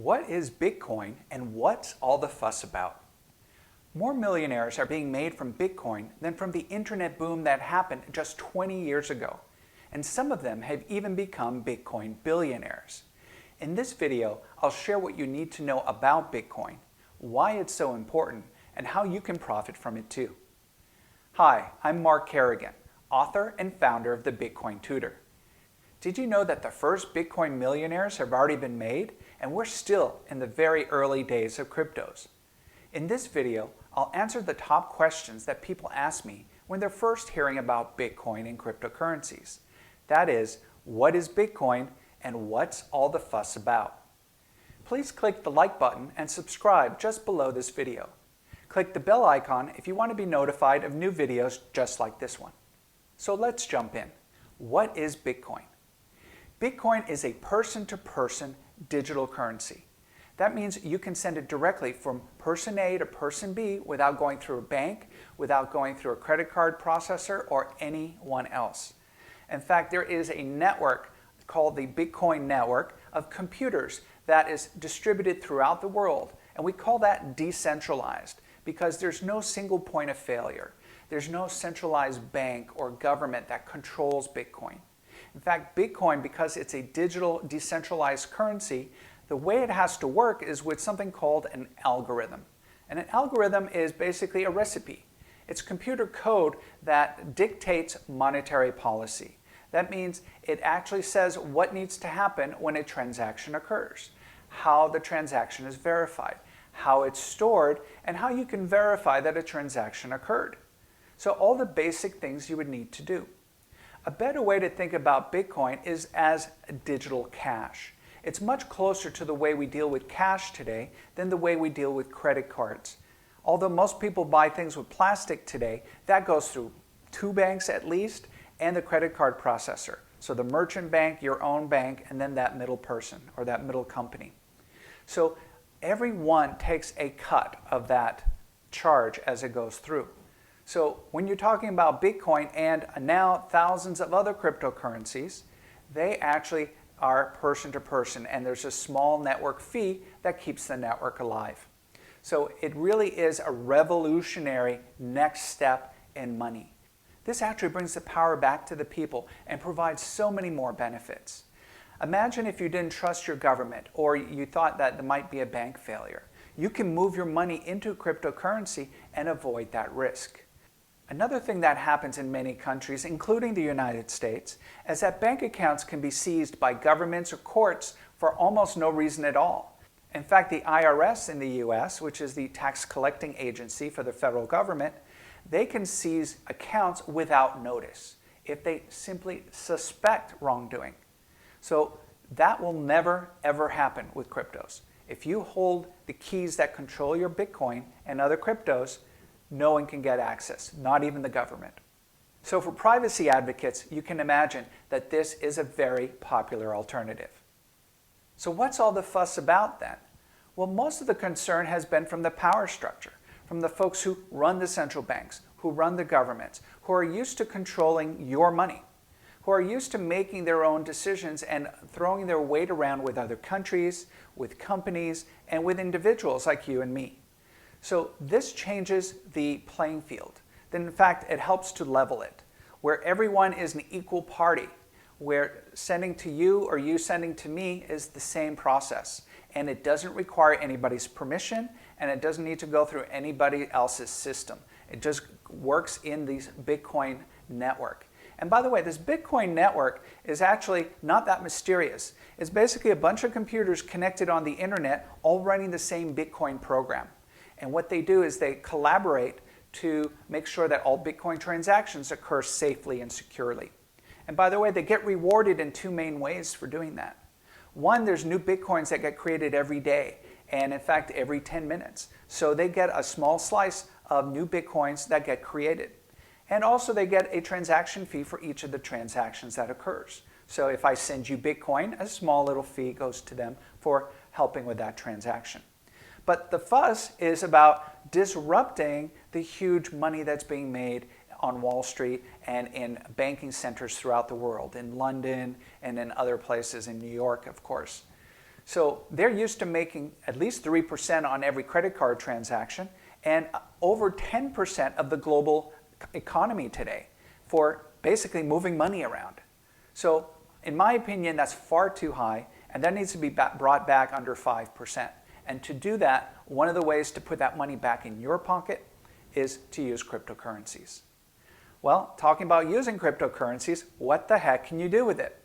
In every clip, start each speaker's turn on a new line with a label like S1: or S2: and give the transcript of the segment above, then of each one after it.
S1: What is Bitcoin and what's all the fuss about? More millionaires are being made from Bitcoin than from the internet boom that happened just 20 years ago. And some of them have even become Bitcoin billionaires. In this video, I'll share what you need to know about Bitcoin, why it's so important, and how you can profit from it too. Hi, I'm Mark Kerrigan, author and founder of the Bitcoin Tutor. Did you know that the first Bitcoin millionaires have already been made, and we're still in the very early days of cryptos? In this video, I'll answer the top questions that people ask me when they're first hearing about Bitcoin and cryptocurrencies. That is, what is Bitcoin and what's all the fuss about? Please click the like button and subscribe just below this video. Click the bell icon if you want to be notified of new videos just like this one. So let's jump in. What is Bitcoin? Bitcoin is a person-to-person digital currency. That means you can send it directly from person A to person B without going through a bank, without going through a credit card processor, or anyone else. In fact, there is a network called the Bitcoin network of computers that is distributed throughout the world, and we call that decentralized because there's no single point of failure. There's no centralized bank or government that controls Bitcoin. In fact, Bitcoin, because it's a digital decentralized currency, the way it has to work is with something called an algorithm. And an algorithm is basically a recipe. It's computer code that dictates monetary policy. That means it actually says what needs to happen when a transaction occurs, how the transaction is verified, how it's stored, and how you can verify that a transaction occurred. So all the basic things you would need to do. A better way to think about Bitcoin is as digital cash. It's much closer to the way we deal with cash today than the way we deal with credit cards. Although most people buy things with plastic today, that goes through two banks at least and the credit card processor. So the merchant bank, your own bank, and then that middle person or that middle company. So everyone takes a cut of that charge as it goes through. So when you're talking about Bitcoin and now thousands of other cryptocurrencies, they actually are person to person, and there's a small network fee that keeps the network alive. So it really is a revolutionary next step in money. This actually brings the power back to the people and provides so many more benefits. Imagine if you didn't trust your government or you thought that there might be a bank failure. You can move your money into cryptocurrency and avoid that risk. Another thing that happens in many countries, including the United States, is that bank accounts can be seized by governments or courts for almost no reason at all. In fact, the IRS in the US, which is the tax collecting agency for the federal government, they can seize accounts without notice if they simply suspect wrongdoing. So that will never ever happen with cryptos. If you hold the keys that control your Bitcoin and other cryptos, no one can get access, not even the government. So for privacy advocates, you can imagine that this is a very popular alternative. So what's all the fuss about then? Well, most of the concern has been from the power structure, from the folks who run the central banks, who run the governments, who are used to controlling your money, who are used to making their own decisions and throwing their weight around with other countries, with companies, and with individuals like you and me. So this changes the playing field. Then in fact, it helps to level it, where everyone is an equal party, where sending to you or you sending to me is the same process. And it doesn't require anybody's permission, and it doesn't need to go through anybody else's system. It just works in this Bitcoin network. And by the way, this Bitcoin network is actually not that mysterious. It's basically a bunch of computers connected on the internet, all running the same Bitcoin program. And what they do is they collaborate to make sure that all Bitcoin transactions occur safely and securely. And by the way, they get rewarded in two main ways for doing that. One, there's new Bitcoins that get created every day, and in fact, every 10 minutes. So they get a small slice of new Bitcoins that get created. And also they get a transaction fee for each of the transactions that occurs. So if I send you Bitcoin, a small little fee goes to them for helping with that transaction. But the fuss is about disrupting the huge money that's being made on Wall Street and in banking centers throughout the world, in London and in other places, in New York, of course. So they're used to making at least 3% on every credit card transaction and over 10% of the global economy today for basically moving money around. So in my opinion, that's far too high, and that needs to be brought back under 5%. And to do that, one of the ways to put that money back in your pocket is to use cryptocurrencies. Well, talking about using cryptocurrencies, what the heck can you do with it?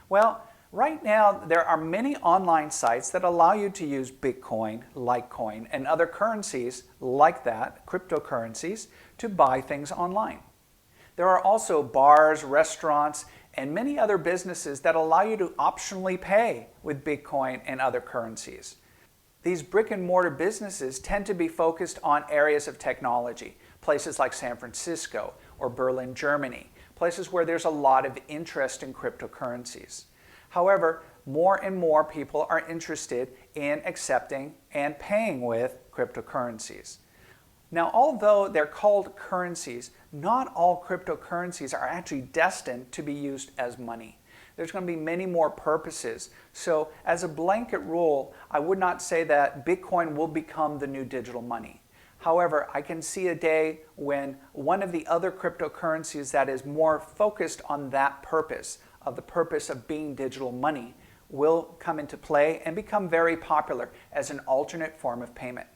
S1: Well, right now there are many online sites that allow you to use Bitcoin, Litecoin, and other currencies like that, cryptocurrencies, to buy things online. There are also bars, restaurants, and many other businesses that allow you to optionally pay with Bitcoin and other currencies. These brick and mortar businesses tend to be focused on areas of technology, places like San Francisco or Berlin, Germany, places where there's a lot of interest in cryptocurrencies. However, more and more people are interested in accepting and paying with cryptocurrencies. Now, although they're called currencies, not all cryptocurrencies are actually destined to be used as money. There's going to be many more purposes. So as a blanket rule, I would not say that Bitcoin will become the new digital money. However, I can see a day when one of the other cryptocurrencies that is more focused on that purpose, of the purpose of being digital money, will come into play and become very popular as an alternate form of payment.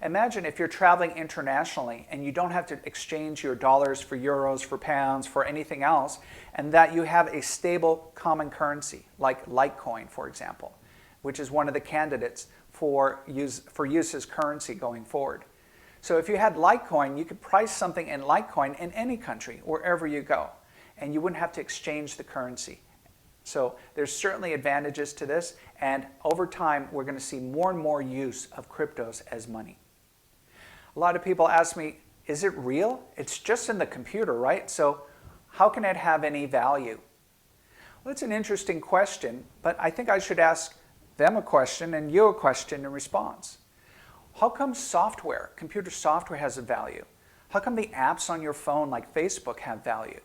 S1: Imagine if you're traveling internationally and you don't have to exchange your dollars for euros, for pounds, for anything else, and that you have a stable common currency, like Litecoin, for example, which is one of the candidates for use as currency going forward. So if you had Litecoin, you could price something in Litecoin in any country, wherever you go, and you wouldn't have to exchange the currency. So there's certainly advantages to this, and over time we're going to see more and more use of cryptos as money. A lot of people ask me, is it real? It's just in the computer, right? So how can it have any value? Well, it's an interesting question, but I think I should ask them a question and you a question in response. How come software, computer software, has a value? How come the apps on your phone like Facebook have value?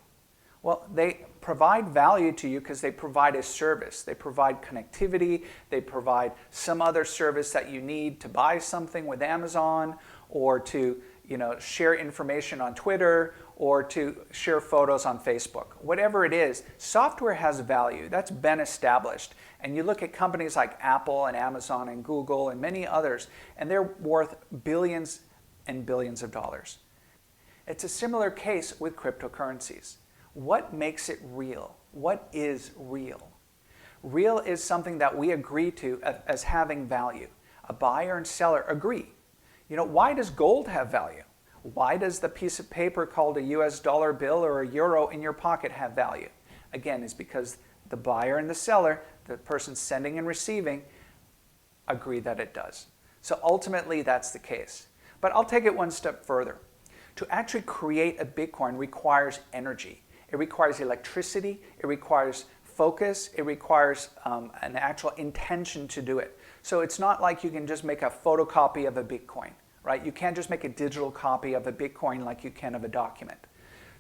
S1: Well, they provide value to you because they provide a service. They provide connectivity. They provide some other service that you need to buy something with Amazon, or to share information on Twitter, or to share photos on Facebook. Whatever it is, software has value. That's been established. And you look at companies like Apple and Amazon and Google and many others, and they're worth billions and billions of dollars. It's a similar case with cryptocurrencies. What makes it real? What is real? Real is something that we agree to as having value. A buyer and seller agree. Why does gold have value? Why does the piece of paper called a US dollar bill or a euro in your pocket have value? Again, it's because the buyer and the seller, the person sending and receiving, agree that it does. So ultimately, that's the case. But I'll take it one step further. To actually create a Bitcoin requires energy. It requires electricity, it requires focus, it requires an actual intention to do it. So it's not like you can just make a photocopy of a Bitcoin, right? You can't just make a digital copy of a Bitcoin like you can of a document.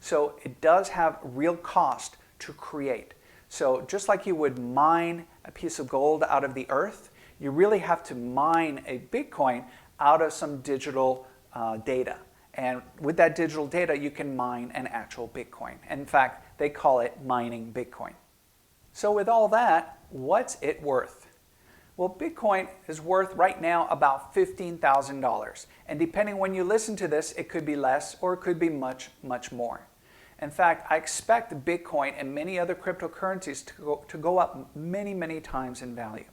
S1: So it does have real cost to create. So just like you would mine a piece of gold out of the earth, you really have to mine a Bitcoin out of some digital data. And with that digital data, you can mine an actual Bitcoin. And in fact, they call it mining Bitcoin. So with all that, what's it worth? Well, Bitcoin is worth right now about $15,000. And depending when you listen to this, it could be less or it could be much, much more. In fact, I expect Bitcoin and many other cryptocurrencies to go up many, many times in value.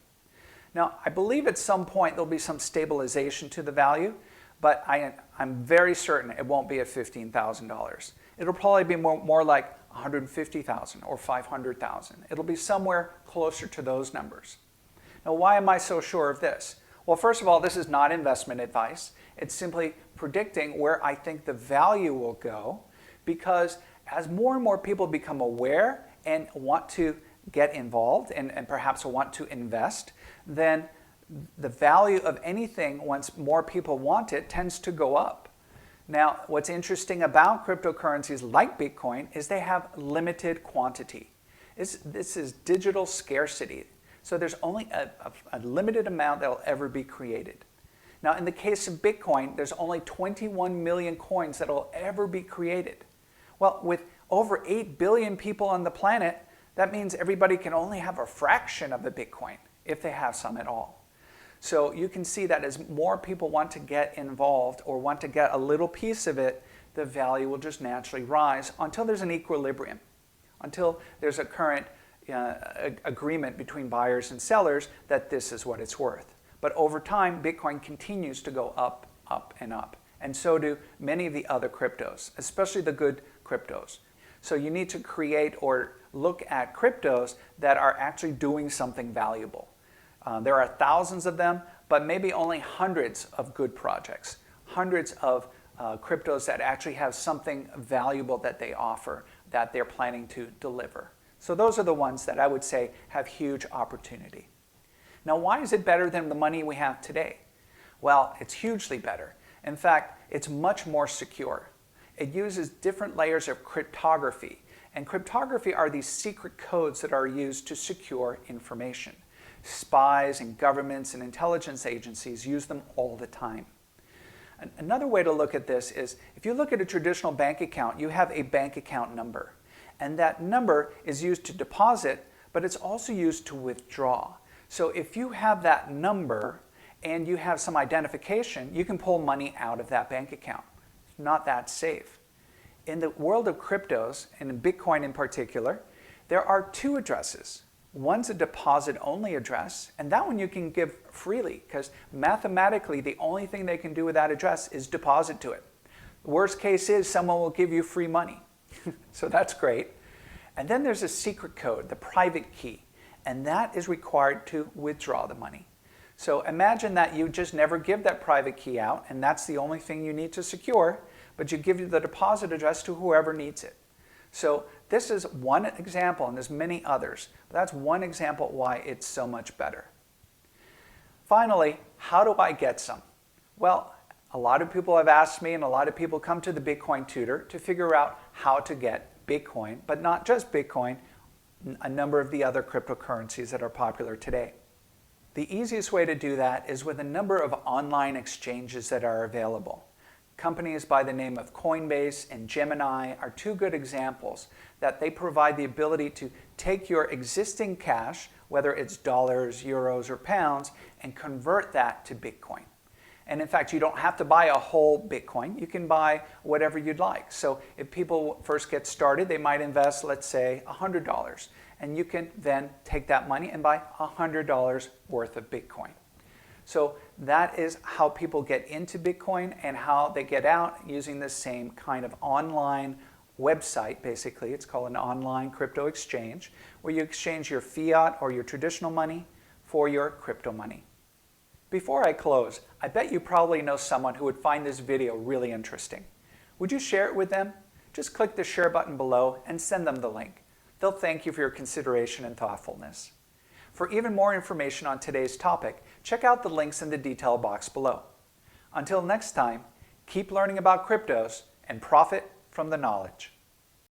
S1: Now, I believe at some point there'll be some stabilization to the value, but I'm very certain it won't be at $15,000. It'll probably be more like $150,000 or $500,000. It'll be somewhere closer to those numbers. Now, why am I so sure of this? Well, first of all, this is not investment advice. It's simply predicting where I think the value will go, because as more and more people become aware and want to get involved and perhaps want to invest, then the value of anything, once more people want it, tends to go up. Now, what's interesting about cryptocurrencies like Bitcoin is they have limited quantity. This is digital scarcity. So there's only a limited amount that will ever be created. Now, in the case of Bitcoin, there's only 21 million coins that will ever be created. Well, with over 8 billion people on the planet, that means everybody can only have a fraction of a Bitcoin, if they have some at all. So you can see that as more people want to get involved or want to get a little piece of it, the value will just naturally rise until there's an equilibrium, until there's a current agreement between buyers and sellers that this is what it's worth. But over time, Bitcoin continues to go up, up, and up. And so do many of the other cryptos, especially the good cryptos. So you need to create or look at cryptos that are actually doing something valuable. There are thousands of them, but maybe only hundreds of good projects, hundreds of cryptos that actually have something valuable that they offer, that they're planning to deliver. So those are the ones that I would say have huge opportunity. Now, why is it better than the money we have today? Well, it's hugely better. In fact, it's much more secure. It uses different layers of cryptography. And cryptography are these secret codes that are used to secure information. Spies and governments and intelligence agencies use them all the time. Another way to look at this is, if you look at a traditional bank account, you have a bank account number. And that number is used to deposit, but it's also used to withdraw. So if you have that number and you have some identification, you can pull money out of that bank account. It's not that safe. In the world of cryptos, and in Bitcoin in particular, there are two addresses. One's a deposit-only address, and that one you can give freely, because mathematically the only thing they can do with that address is deposit to it. The worst case is someone will give you free money. So that's great. And then there's a secret code, the private key, and that is required to withdraw the money. So imagine that you just never give that private key out, and that's the only thing you need to secure, but you give the deposit address to whoever needs it. So this is one example, and there's many others, but that's one example why it's so much better. Finally, how do I get some? Well, a lot of people have asked me, and a lot of people come to the Bitcoin Tutor to figure out how to get Bitcoin, but not just Bitcoin, a number of the other cryptocurrencies that are popular today. The easiest way to do that is with a number of online exchanges that are available. Companies by the name of Coinbase and Gemini are two good examples that they provide the ability to take your existing cash, whether it's dollars, euros, or pounds, and convert that to Bitcoin. And in fact, you don't have to buy a whole Bitcoin. You can buy whatever you'd like. So if people first get started, they might invest, let's say, $100. And you can then take that money and buy $100 worth of Bitcoin. So that is how people get into Bitcoin and how they get out using the same kind of online website, basically. It's called an online crypto exchange, where you exchange your fiat or your traditional money for your crypto money. Before I close, I bet you probably know someone who would find this video really interesting. Would you share it with them? Just click the share button below and send them the link. They'll thank you for your consideration and thoughtfulness. For even more information on today's topic, check out the links in the detail box below. Until next time, keep learning about cryptos and profit from the knowledge.